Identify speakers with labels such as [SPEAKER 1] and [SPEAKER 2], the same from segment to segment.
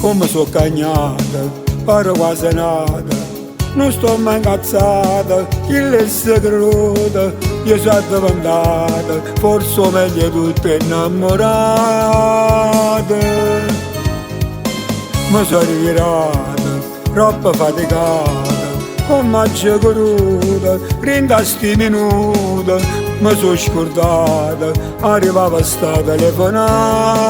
[SPEAKER 1] come sono cagnata, pare quasi nata. Non sto mai incazzata, chi le si creduta, io sono addiventata, forse meglio tutte innamorate. Mi sono ritirata, troppo faticata, con macchia cruda, rinda sti minuti, mi sono scordata, arrivava sta telefonata.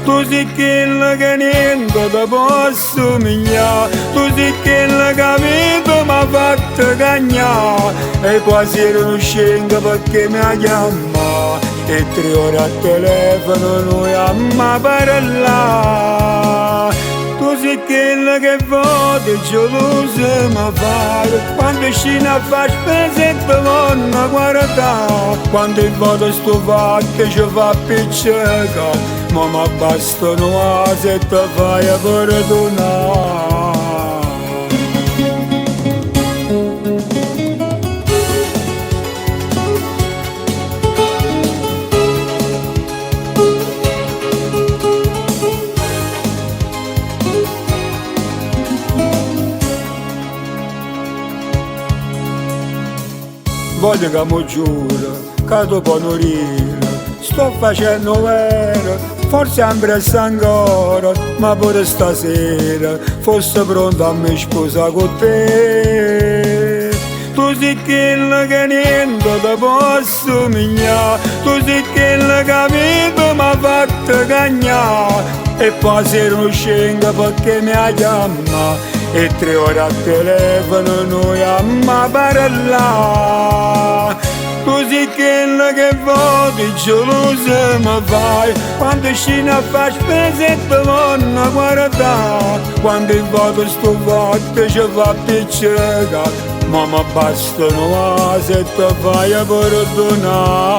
[SPEAKER 1] Tu sei quella che niente ti posso migliare, tu sei quella che vita mi ha fatto cagnare, e quasi non scendo perché mi ha chiamato, e 3 ore al telefono noi a parlare. Tu sei quella che vota gelosa mi fare, quando scina a fare spese e te vanno a guardare, quando il voto sto fatto ci fa piccicare, ma mi bastano se te fai a perdonare. Voglio che mi giuro, che dopo morire, sto facendo vero, forse ambrezza ancora, ma pure stasera, fosse pronto a me sposa con te. Tu sei quella che niente ti posso migliare, tu sei quella che vita mi ha fatto cagnare, e poi se non scendo perché mi ha chiamato, e 3 ore al telefono noi a parlare. Tu sei quella che voti gelosa mi fai, quando scini a fare spese e te vanno a guardare, quando il voto sto fatto ci fa piccicare, ma mi bastano se te fai a perdonare.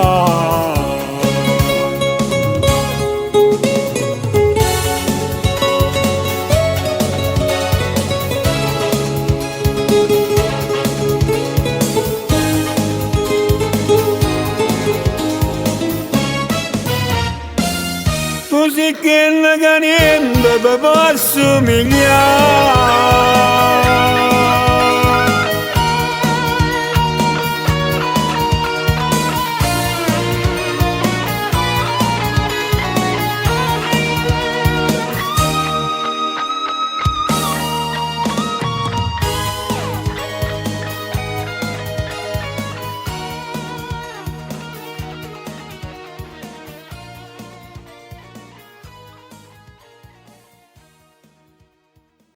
[SPEAKER 1] Tu sei quella che niente ti posso migliare.